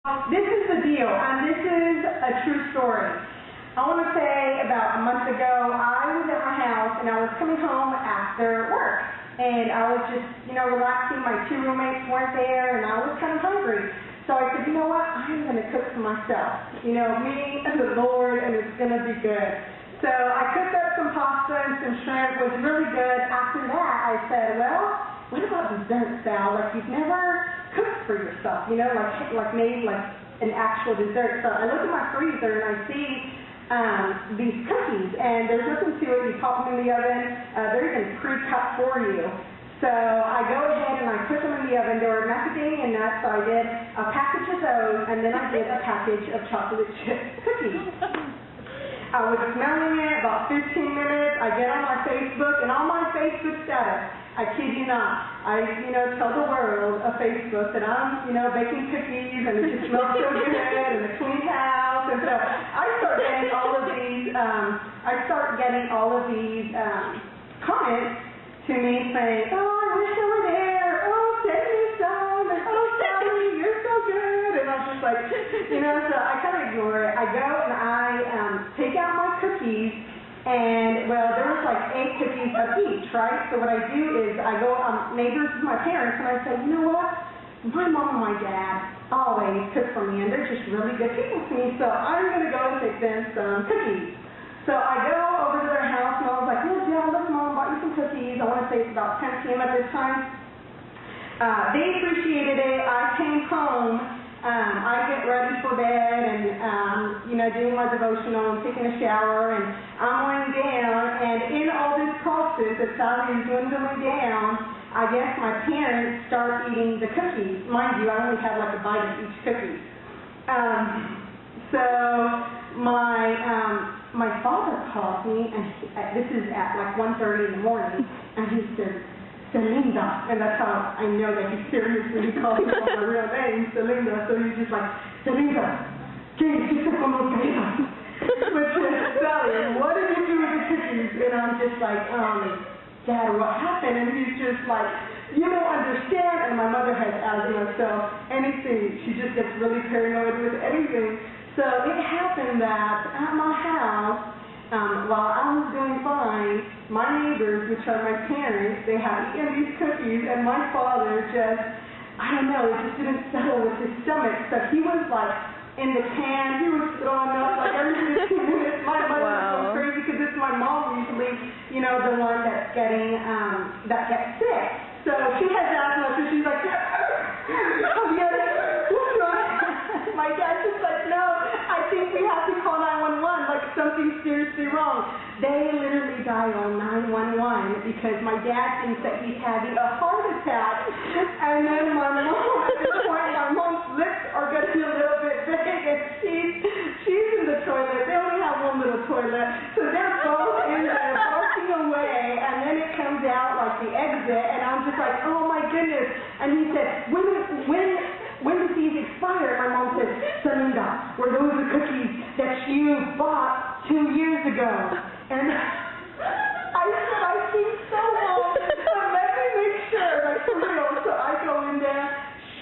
This is the deal, and this is a true story. I want to say about a month ago, I was at my house, and I was coming home after work, and I was just, relaxing. My two roommates weren't there, and I was kind of hungry. So I said, you know what, I'm going to cook for myself. Me and the Lord, and it's going to be good. So I cooked up some pasta and some shrimp. It was really good. After that, I said, well, what about dessert, Sal? Like you've never cooked for yourself, like made like an actual dessert. So I look at my freezer and I see these cookies, and there's nothing to it. You pop them in the oven. They're even pre-cut for you. So I go ahead and I put them in the oven. They were macadamia nuts, so I did a package of those, and then I did a package of chocolate chip cookies. I was smelling it about 15 minutes. I get on my Facebook, and on my Facebook status, I kid you not, I, tell the world of Facebook that I'm, baking cookies, and it just smells so good, and a clean house, and so I start getting all of these comments to me saying, oh, I wish I were there, oh, send me some, and oh, Sally, you're so good, and I'm just like, so I kind of ignore it. I go and I take out my cookies, and, well, there was like 8 cookies of each, right? So what I do is I go neighbors with my parents, and I say, you know what? My mom and my dad always cook for me, and they're just really good people to me, so I'm going to go and take them some cookies. So I go over to their house, and I was like, oh, Dad, look, Mom, bought you some cookies. I want to say it's about 10 p.m. at this time. They appreciated it. I came home. I get ready for bed and, doing my devotional and taking a shower, and I'm laying down, and in all this process that Sally is dwindling down, I guess my parents start eating the cookies. Mind you, I only had like a bite of each cookie. So my father called me, and this is at like 1:30 in the morning, and he said, Selinda, and that's how I know that he's serious when he calls me by my real name, Selinda. So he's just like, Selinda, ¿qué hiciste con los galletas? Which is, Sally, what did you do with the cookies? And I'm just like, Dad, what happened? And he's just like, you don't understand. And my mother has asthma, so anything, she just gets really paranoid with anything. So it happened that at my house, while I was doing fine, my neighbors, which are my parents, they had eaten these cookies, and my father just, I don't know, it just didn't settle with his stomach. So he was like in the can, he was throwing up like every 15 minutes. My mother was going crazy because it's my mom usually, the one that's getting, that gets sick. So she has asthma, so she's like, my dad's just like, no, I think we have to call 911, like something's seriously wrong. They literally died on 911 because my dad thinks that he's having a heart attack. And then my mom, at this point, my mom's lips are getting a little bit big, and she's in the toilet. They only have one little toilet. So they're both in there barking away, and then it comes out like the exit, and I'm just like, oh my goodness. And he said, when did these expire? My mom said, Selinda, were those the cookies that you bought 2 years ago? And I said, I think so, Mom, but let me make sure, like for real. So I go in there.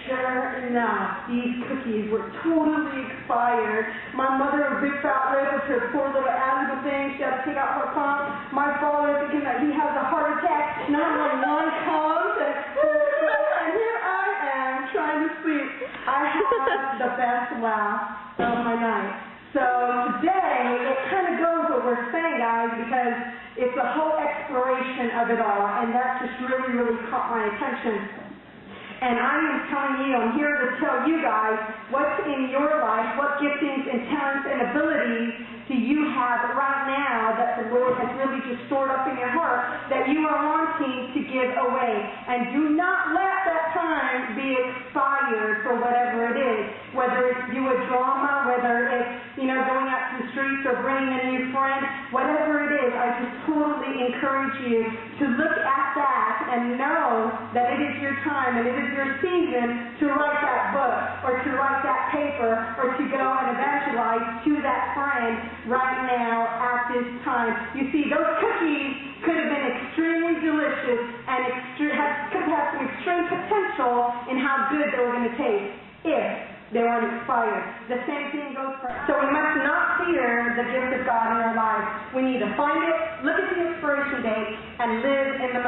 Sure enough, these cookies were totally expired. My mother, a big fat lip with her poor little asthma thing, she had to take out her pump. My father thinking that he has a heart attack. 911 comes, and here I am trying to sleep. I had the best laugh of my night. So today, it kind of goes what we're saying, guys, because it's the whole exploration of it all, and that just really, really caught my attention. And I am telling you, I'm here to tell you guys what's in your life, what giftings and talents and abilities do you have right now that the Lord has really just stored up in your heart that you are wanting to give away. And do not let that time be expired for whatever it is, whether it's do a drama, whether it's, going out to the streets or bringing a new friend, whatever it is, I just totally encourage you to look at that and know that it is your time and it is your season to write that book or to write that paper or to go and evangelize to that friend right now at this time. You see, those cookies could have been extremely delicious and could have some extreme potential in how good they were going to taste if They won't expire. The same thing goes for us. So we must not fear the gift of God in our lives. We need to find it, look at the expiration date, and live in the